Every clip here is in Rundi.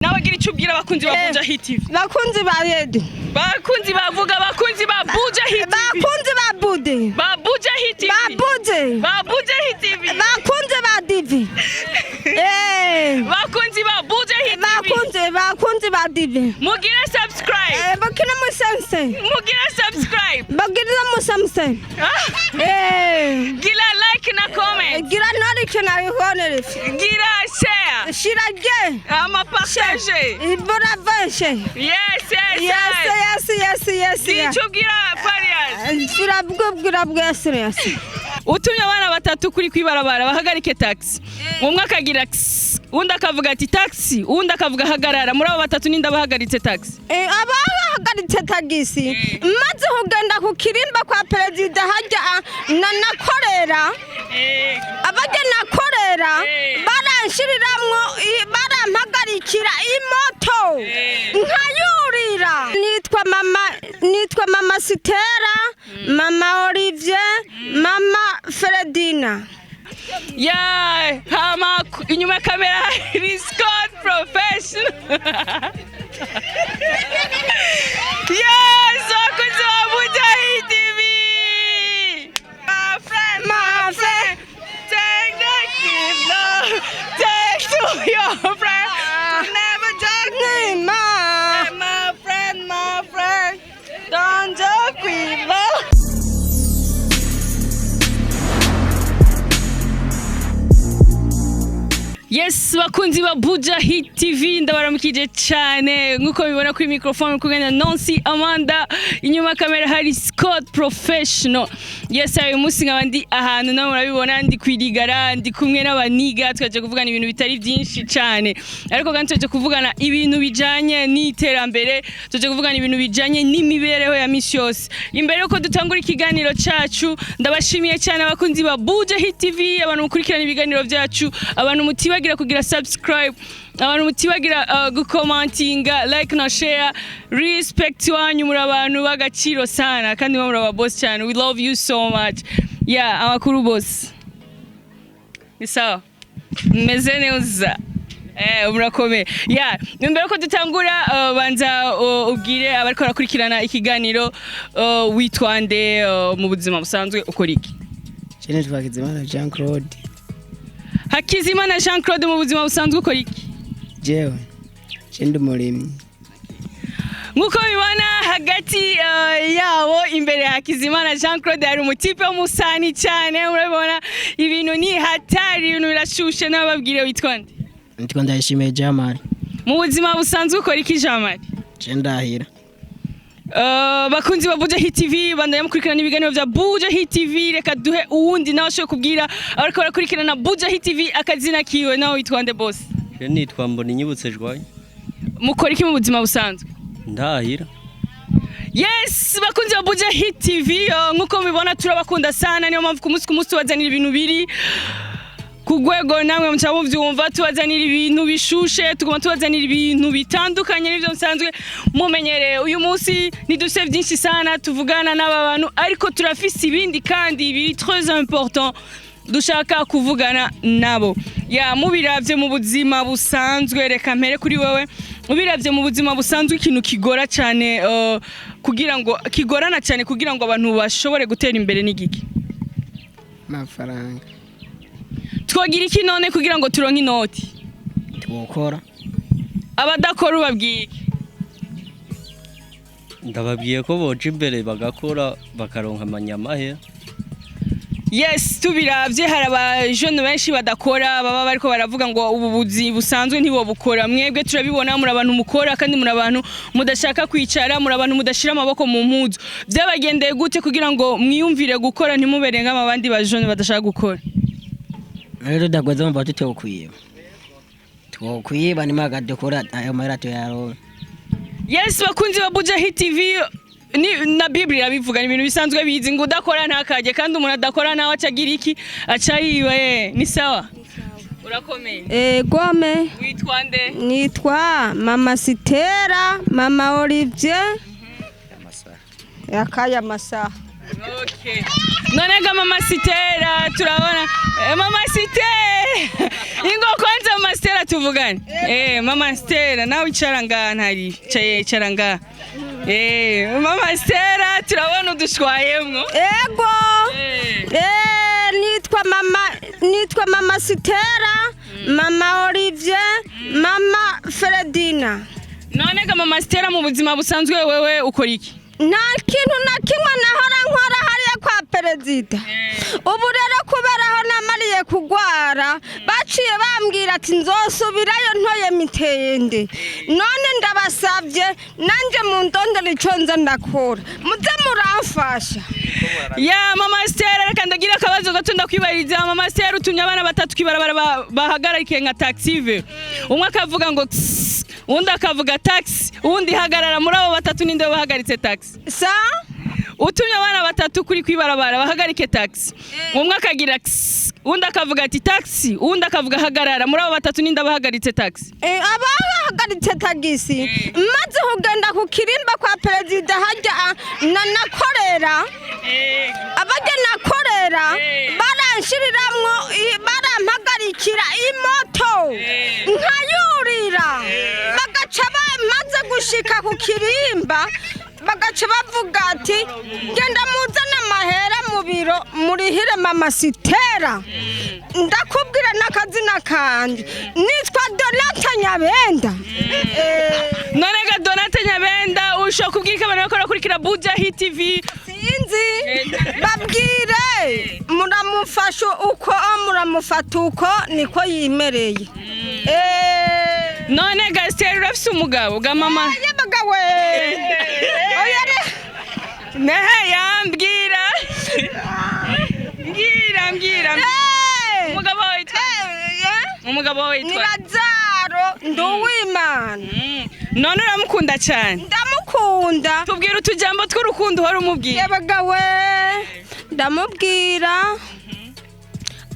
Nabagira icyo ubwira abakunzi ba Bujahit TV. Bakunzi ba Yedu. Bakunzi bavuga bakunzi ba Bujahit TV. Bakunzi ba Bude. Ba Bujahit TV. Ba Bude. Ba Bujahit TV. Bakunzi ba Divi. Bakunzi ba Bujahit TV. Bakunzi ba Divi. Mugira subscribe. Bakina musamse. Mugira subscribe. Bakina musamse. Gira like na comment. Gira like na honor. Gira share. Shirage. Ama partager. Iboraveshe. Yes. Icyo gira Farias. Turabwira bwese. Utumye abana batatu kuri kwibarabara bahagarike taxi. Umwe akagira undi akavuga ati taxi, undi akavuga hagarara. Muri abo batatu ninda bahagaritse taxi. Abahagaritse taxi maze kugenda ku kirimba kwa perezida hajya nakorera. Abajya nakorera baranshiriramo barampagarikira imoto nkayurira. Nitwa mama Sitera, mama Olivier, mama Fredina. Hama inyuma ya kamera is called professional. Yes, wakunzi wa Bujahit TV. My friend, take the kid, no, take to your friend. Never joke with my friend, don't joke with love. Yes, bakunzi ba Bujahit TV ndabaramukije cyane nkuko bibona kuri microphone kugenda Nancy Amanda inyuma kamera hari Scott Professional. Yes, ayo musi nkabandi ahantu nawe murabibona ndi kwirigara ndi kumwe n'abaniga twaje kuvugana ibintu bitari byinshi cyane ariko kandi twaje kuvugana ibintu bijanye n'iterambere twaje kuvugana ibintu bijanye n'imibereho ya misi yose. Imbere yuko dutangura ikiganiro cyacu ndabashimiye cyane abakunzi ba Bujahit TV abantu mukurikirana ibiganiro byacu abantu mutibagira kugira subscribe abantu mutibagira gukomentinga like na share respect wanyu muri abantu bagaciro sana kandi muri aba boss cyane we love you so much amakuru boss ni sawa meze neza murakomeye mbere ko dutangura banza ubwire abariko barakurikirana ikiganiro witwande mu buzima busanzwe ukora iki? Cyane twagizimana Jean Claude. Hakizimana Jean Claude mu buzima busanzwe ukora iki? Jewe ndi murimyi. Nkuko bibona hagati yabo imbere ya Hakizimana Jean Claude hari umutipe w'umusani cyane urabona ibintu ni hatari ibintu birashushe n'ababwire witwande. Ndiko ndayishimiye Jamari. Mu buzima busanzwe ukora iki Jamari? Ndahira. Bakunzi ba Bujahit TV bandaya mukurikirana ibiganiro bya Bujahit TV reka duhe uwundi nawe sho kubwira ariko barakurikirana Bujahit TV akazina kiwe nawe witwande boss. Nitwa mbona inyibutse jwaye. Mukora iki mu buzima busanzwe? Ndahira. Yes, bakunzi ba Bujahit TV nkuko mubibona turabakunda sana niyo mpamvu ku munsi tubazanira ibintu biri kugwego namwe mucamuvyumva tubazanira ibintu bishushe tugoma tubazanira ibintu bitandukanye n'ivyo musanzwe mumenyereye. Uyu munsi niduse byinshi sana tuvugana n'aba bantu ariko turafise ibindi kandi biri très important dushaka kuvugana nabo. Mubiravye mu buzima busanzwe reka mpere kuri wewe. Mubiravye mu buzima busanzwe ikintu kigora cyane kugira ngo kigorana cyane kugira ngo abantu bashobore gutera imbere n'igiki? Mafaranga. Twogira iki none kugira ngo turonke inoti? Twokora. Abadakora ubabwiye iki? Ndababwiye ko boje imbere bagakora bakaronka amanyamahe. Yes, tubiravye hari abajene benshi badakora baba bariko baravuga ngo ubu buzi busanzwe ntibo bukora. Mwebwe turabibona muri abantu mukora kandi muri abantu mudashaka kwicara muri abantu mudashira amaboko mu mpuzu. Byabagendeye gute kugira ngo mwiyumvire gukora ntimuberenga abandi bajene badashaka gukora? Rero dagwaza mba tutokwiba. Twokwiba ni magadekora ayo marato yaro. Yes, bakunzi ba Bujahit TV ni na Biblia bivuga ibintu bisanzwe bizi ngo udakora ntakaje kandi umuntu adakora nawe acagira iki acayiba ni sawa. Urakomeye. Gome. Witwande? Nitwa mama Sitera, mama Olivier. Yakaya masaha. Okay. none ga mama Sitera turabona mama Sitera ingo kwanza mama Sitera tuvugane mama Sitera nawe icara ngaha ntari icara ngaha mama Sitera turabona udushwayemwo ego nitwa mama Sitera mama Olivier mama Fredina. None ga mama Sitera mu buzima busanzwe wewe ukora iki? Nta kintu na kimwe nahora nkora hariya kwa perezida. Ubu rero kubera aho namariye kugwara baciye bambwira ati nzosubirayo ntoye mitende. None ndabasabye nanje mu ndondera ico nza ndakora muze muramfasha. Ya mama Sitera reka ndagira akabazo gato ndakwibariza. Mama Sitera utumye abana batatu kwibarabara bahagarike nka taxive, umwe akavuga ngo undi akavuga taxi, undi hagarara. Muri abo batatu ninde bahagaritse taxi? Sa utumye abana batatu kuri kwibarabara bahagarike taxi, umwe akagira undi akavuga ati taxi, undi akavuga hagarara. Muri abo batatu ninde bahagaritse taxi? Abahagaritse tagisi maze kugenda ku kirimba kwa perezida hajya nakorera abajya nakorera baranshiriramwo barampagarikira imoto nkayurira bagaca bamaze gushika ku kirimba bagaca bavuga ati genda muzana amahera mu biro murihire mama Sitera. Ndakubwira n'akazina kanje nitwa Donata Nyabenda. None ga Donata Nyabenda ushaka kubwira abantu bakora kurikira Bujahit TV? Sinzi babwire muramufasha uko muramufata uko niko yimereye. None ga Sitera urafise umugabo ga mama? Yabagawe oyare nehe yambwira mbwira umugabo witwa ni Lazaro Nduwimana. None uramukunda cyane? Ndamukunda. Tubwira utujambo tw'urukundo uhora umubwira. Yabagawe ndamubwira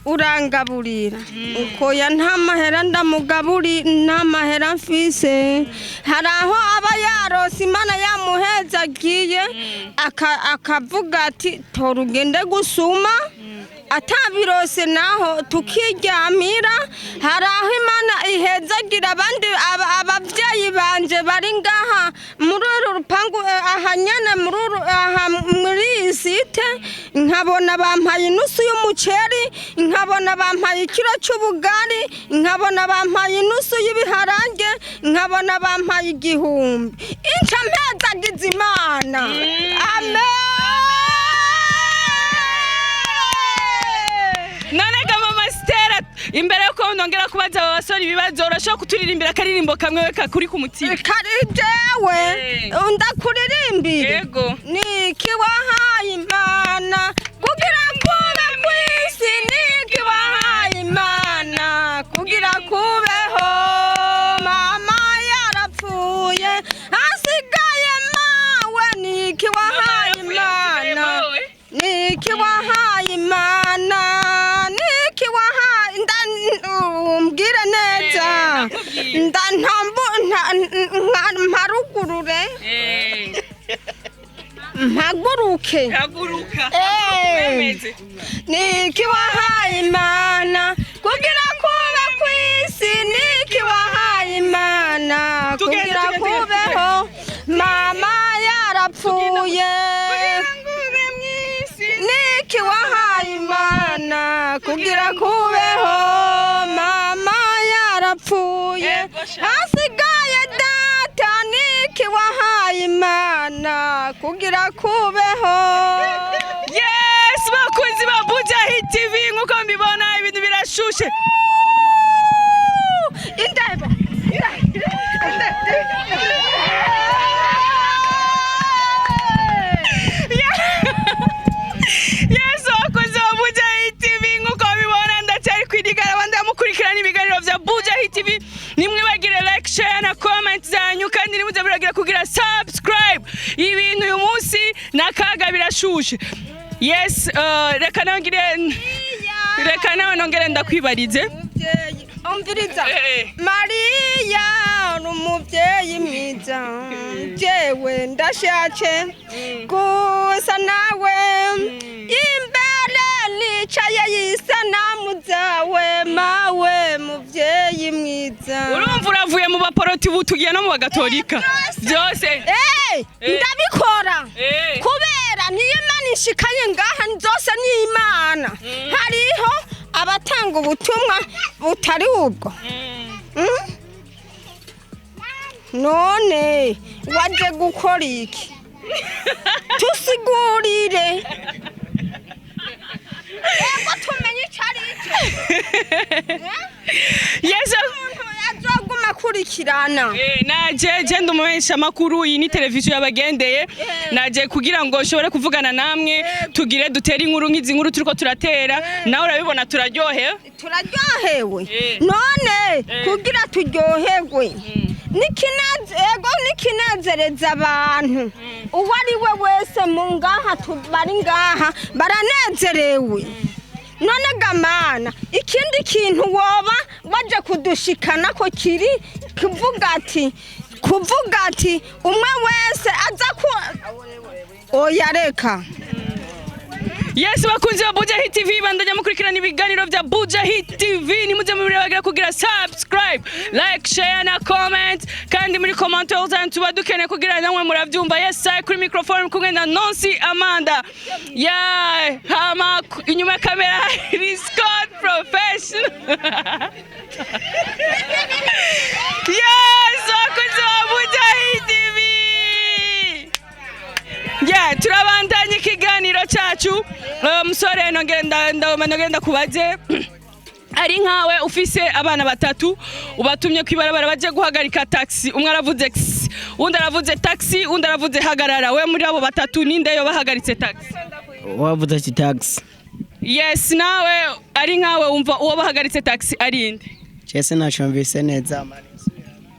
urangaburira uko ya nta mahera ndamugaburi nta mahera mfise. Hari aho aba yarose Imana yamuheza agiye akavuga ati tora ugende gusuma atabirose naho tukiryamira. Hari aho Imana ihezagira abandi abavyeyi banje bari ngaha muri uru rupangu ahanyana muri site nkabona bampaye inusu y'umuceri, nkabona bampaye ikiro cy'ubugari, nkabona bampaye inusu y'ibiharange, nkabona bampaye igihumbi. Inca mpezagiza Imana. Amen. None ga mama Sitera imbere yuko ndongera kubaza aba basore ibibazo urashaka kuturirimbira akaririmbo kamwe weka kuri ku mutima? Kari jewe ndakuririmbira. Yego. Niki wahaye Imana kugira kube kwisi, niki wahaye Imana kugira kubeho. Mama yarapfuye hasigaye mawe, niki wahaye Imana, niki wahaye Imana, niki wahaye umbwire neza mparugurure mpaguruke haguruka niki wahaye Imana kugira kube kwisi, niki wahaye Imana kugira kubeho. Mama yarapfuye niki wahaye Imana kugira kubeho. Mama yarapfuye hasigaye data, niki wahaye Imana kugira kubeho. Yes, bakunzi ba Bujahit TV nkuko mbibona ibintu birashushe. Indaibo Yes, bakunzi ba Bujahit TV nkuko mbibona ndacyari kwidigara abandi bamukurikirana ibiganiro vya Bujahit TV. Nimwibagire like, share na comment zanyu kandi nimuze biragira kugira subscribe. Ibintu uyu munsi nakaga birashushe. Yes, reka nawe nongere ndakwibarize. umviriza Mariya umuvyeyi mwiza, jewe ndashace gusa nawe imbe yicaye yisanamu zawe mawe muvyeyi mwiza. urumva uravuye mu baporoti ubu tugiye no mu bagatolika byose ndabikora kubera niyo Imana ishikaye ngaha zose ni Imana. Hariho abatanga ubutumwa butari ubwo. None waje gukora iki? Tusigurire. Ego tumenye icari cyo. Yesu azoguma kurikirana. naje ndumuhesha makuru iyi ni televiziyo yabagendeye naje kugira ngo nshobore kuvugana namwe tugire dutere inkuru nk'izi nkuru turiko turatera nawe urabibona turaryohewe none kugira turyoherwe nikinezereza abantu uwo ari we wese mu ngaha bari ngaha baranezerewe. None gamana ikindi kintu woba waje kudushikana ko kiri kuvuga ati umwe wese aza ku oya reka. Yes bakunzi ba Bujahit TV bandanya mukurikirana ibiganiro vya Bujahit TV ni muze mubirabagira kugira subscribe like share na comment kandi muri commentaires tuba dukeneye kugira namwe muravyumva. Yes kuri microphone kumwe na Nancy Amanda hama inyuma kamera ni Scott professional. Yes bakunzi ba Bujahit TV turabandanye ikiganiro cyacu. Musore nogenda kubaze ari nkawe ufise abana batatu ubatumye kwibarabara baje guhagarika taxi, umwe aravuze undi aravuze taxi undi aravuze hagarara. We muri abo batatu ninde yo bahagaritse taxi? wavuze ati taxi. Yes nawe ari nkawe umva uwo bahagaritse taxi ari inde? Chese nacumvise neza.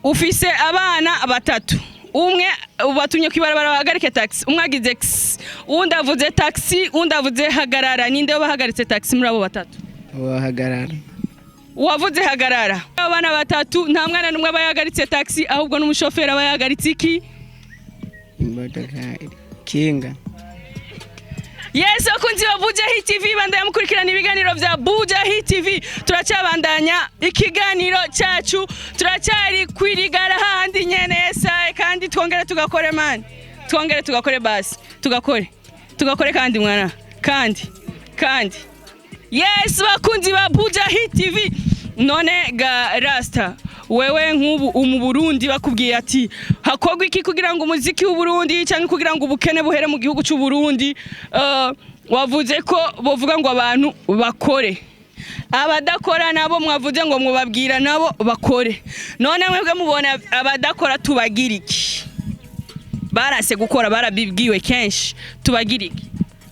Ufise abana batatu umwe ubatumye kwibarabara bahagarike taxi, umwe agize undi avuze taxi undi avuze hagarara. Ninde yo bahagaritse taxi muri abo batatu? Hagarara. Wavuze hagarara. Abana batatu nta mwana numwe bayagaritse taxi ahubwo n'umushoferi abayagaritse iki? Imodoka kinga. Yes bakunzi ba Bujahit TV bandanya mukurikirana ibiganiro vya Bujahit TV. Turacabandanya ikiganiro cyacu turacyari kwirigara handi nyene kandi twongere tugakore man. Twongere tugakore basi. Tugakore kandi mwana. Kandi. Yes bakunzi ba Bujahit TV. None ga Rasta wewe nk'ubu mu Burundi bakubwiye ati hakogwa iki kugira ngo umuziki w'u Burundi cyangwa kugira ngo ubukene buhere mu gihugu cy'u Burundi? Wavuze ko bovuga ngo abantu bakore, abadakora nabo mwavuze ngo mubabwira nabo bakore. None mwebwe mubona abadakora tubagira iki? Barase gukora barabibwiwe kenshi, tubagira iki?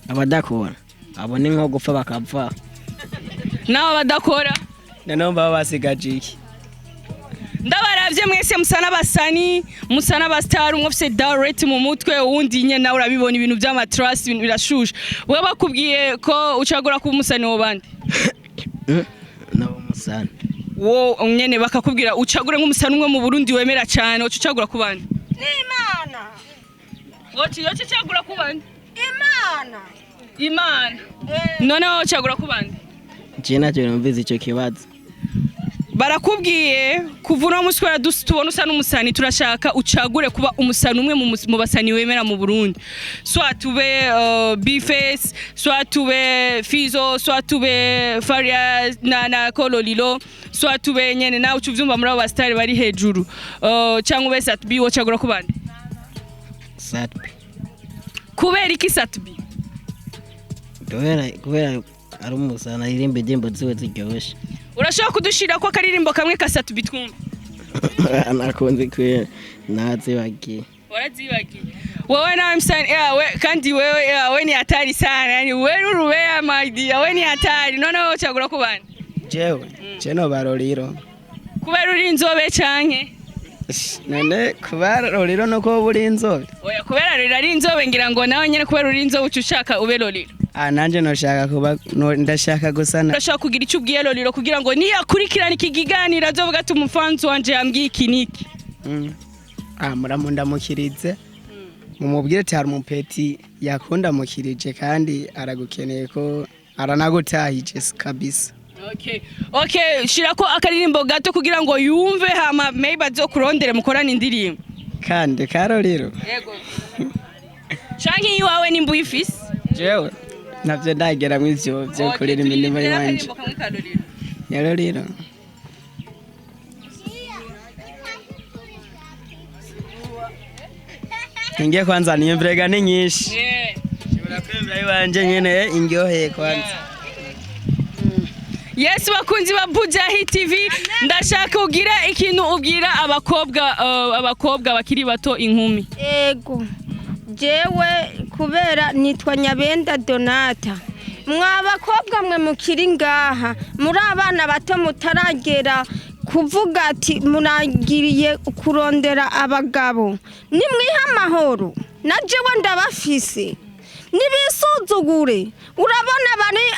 Abadakora abo ni nko gupfa bakapfa. Naho abadakora Nanomba basigaje iki? Ndabaravye mwese musana basani musana bastar umwe ufise direct mu mutwe uwundi nye nawe urabibona ibintu by'ama trust ibintu birashusha. We bakubwiye ko ucagura ku musani wo bandi? Nabo musana. Wo nyene bakakubwira ucagure nk'umusani umwe mu Burundi wemera cyane ucagura ku bandi? Ni Imana. Woci ucagura ku bandi? Imana. None ucagura ku bandi? Jena cyo numvize icyo kibazo. Barakubwiye kuvuna umuswera tubona usa n'umusani turashaka ucagure kuba umusani umwe mu basani wemera mu Burundi. Soit tube Bface, soit tube Fizo, soit tube Faria na Kololilo, soit tube nyene nawe ucuvyumva muri abo bastari bari hejuru. Cyangwa ube Satbi wocagura ku bandi? Satbi. Kubera iki Satbi? Kubera ari umusana irimbe dembo ziwe ziryoshe. Urashaka kudushira ko akaririmbo kamwe ka Satbi twumva? Nakunze kwe nazibagiye. Warazibagiye. Wewe na msani we kandi wewe ni hatari sana. Yani wewe urubea my dear wewe ni hatari. None wowe cyagura ku bandi? Jewe ceno baroriro. Kubera uri inzobe canke? None kubera roriro no ko buri inzobe. Oya kubera rero ari inzobe ngira ngo nawe nyene kubera uri inzobe ucushaka ube roriro. Nanje noshaka kuba ndashaka gusana. Urashaka kugira icyo ubwiye roriro kugira ngo niyakurikirana iki kiganiro azovuga ati umufanzi wanje yambwiye iki niki. Muramunda mukirize. Mumubwire ati hari umupeti yakunda mukirije kandi aragukeneye ko aranagutahije kabisa. Okay, shirako akaririmbo gato kugira ngo yumve hama maybe azokurondere mukorana indirimbo. Kandi karorero. Yego. Canke iwawe nimba uyifise? Jewe navyo ndagera mw'ivyo byo kurira imirimo yanje. Yarorero. Ingiye kwanza niyumvirega ni nyinshi. Shobora kwemera iwanje nyene ingyoheye kwanza. Yes, bakunzi ba Bujahit TV, ndashaka ugira ikintu ubwira abakobwa bakiri bato inkumi. Ego jewe kubera nitwa Nyabenda Donata, mwabakobwa mwe mukiri ngaha muri abana bato mutaragera kuvuga ati muragiriye kurondera abagabo, nimwiha amahoro na jewe ndabafise nibisuzugure. Urabona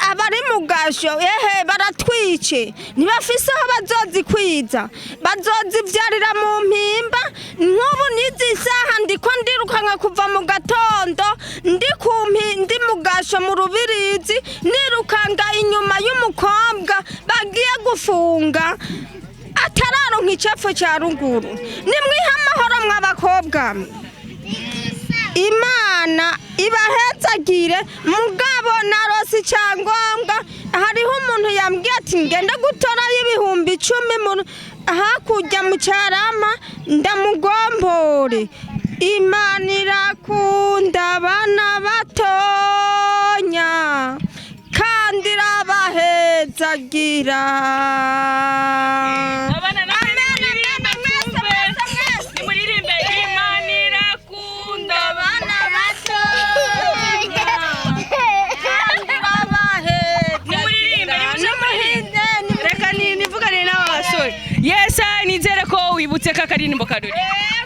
abari mu gasho baratwice, ntibafise aho bazozikwiza, bazozivyarira mu mpimba. Nk'ubu nizi saha ndiko ndirukanka kuva mu gatondo ndi mu gasho mu Rubirizi, nirukanga inyuma y'umukobwa bagiye gufunga atararonka icepfo ca ruguru. Nimwiha amahoro mw'abakobwa, Imana ibahezagire. Mugabo narosi cyangombwa, hariho umuntu yambwiye ati ngenda gutora y'ibihumbi 10 hakurya mu Carama ndamugombore. Imana irakunda abana batonya kandi irabahezagira. Yes, nizere ko wibutse kakaririmbo kaduri.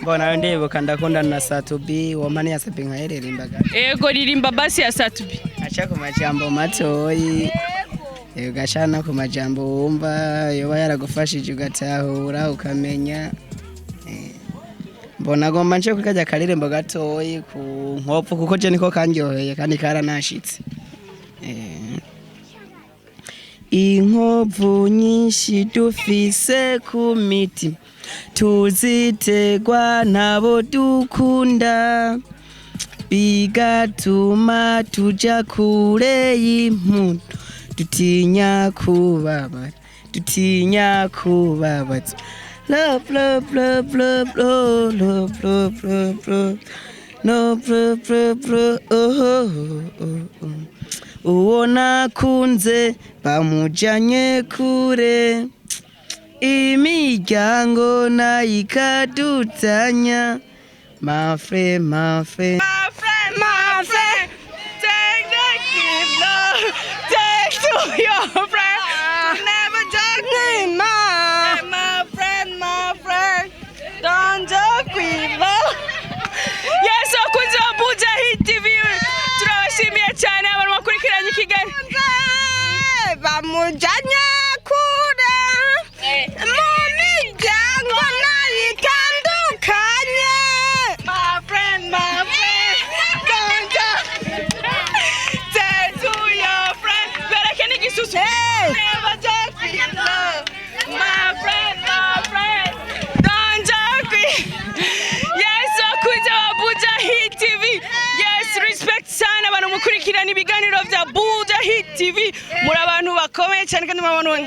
Mbona ndibuka ndakunda na Satubi womani ya sapinga yeririmbaga. Ego ririmba basi ya Satubi. Acha ku majambo matoyi. Ugashana ku majambo wumva yoba yaragufashije ugatahura ukamenya. Mbona gomba nje kukajya karirimbo gatoyi ku nkopfu kuko je niko kanyoheye kandi karanashitse. Inkovu nyinshi dufise ku miti tuzitegwa nabo dukunda, bigatuma tuja kure y'impundu, dutinya kubabara love love love love love love love love love love love uwo nakunze bamujanye kure, imiryango nayikadutanya. My friend, take the gift, love, take to your friend, never joke with my friend, don't joke with love. Yes, akunze wa Bujahit TV, turabashimiye cyane abantu bakurikiranye Kigali. Bamujanye kure mu miryango nayitandukanye. My friend, don't joke. Say to your friend, bereke n'igisusu. Never joke with love. My friend, don't joke with. Yes, akunze wa Bujahit TV. Yes, respect sana abantu mukurikirana ibiganiro vya Bujahit TV. Muri abantu bakomeye cyane kandi mabano.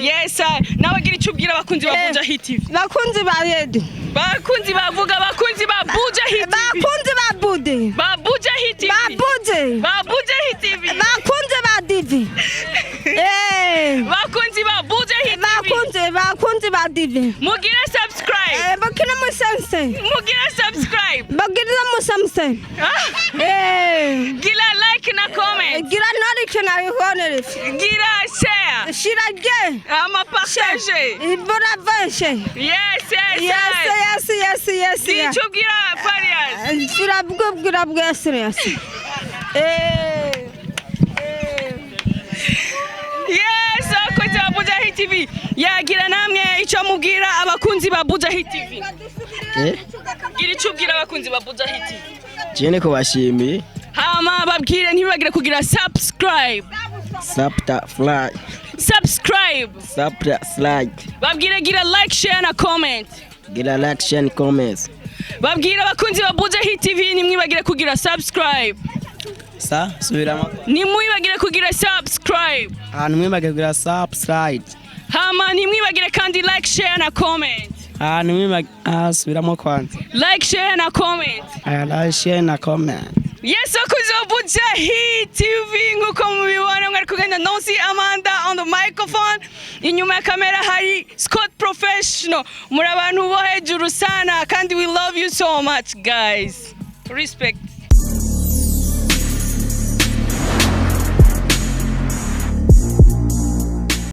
Yes, nabagira icyo ubwira abakunzi ba Bujahit TV. Bakunzi ba Yedi, bakunzi bavuga, bakunzi ba Bujahit TV, bakunzi ba Bude, ba Bujahit TV, ba Bujahit TV, bakunzi ba Divi. bakunzi ba Bujahit TV, bakunzi ba Divi. mugira subscribe, bakina musanse, mugira subscribe, bagirira musamse. gira like na comment, gira like na honore, gira share, shirage ama partage, iboraveshe. Yes. Icyo ubwira Farias, turabwira bwese. Yes, akunzi ba Bujahit TV, yagira namwe icyo mubwira abakunzi ba Bujahit TV. Gira icyo ubwira abakunzi ba Bujahit TV. Jene ko bashimiye. hama babwire ntibibagire kugira subscribe babwire gira like share na comment babwire abakunzi ba Bujahit TV nimwibagire kugira subscribe subiramo nimwibagire kugira subscribe nimwibagire kugira subscribe hama nimwibagire kandi like share na comment subiramo kwanza like share na comment yes abakunzi ba Bujahit TV nkuko mubibona mwari kugenda Nancy Amanda on the microphone inyuma ya kamera hari Scott Professional muri abantu bo hejuru sana kandi we love you so much guys respect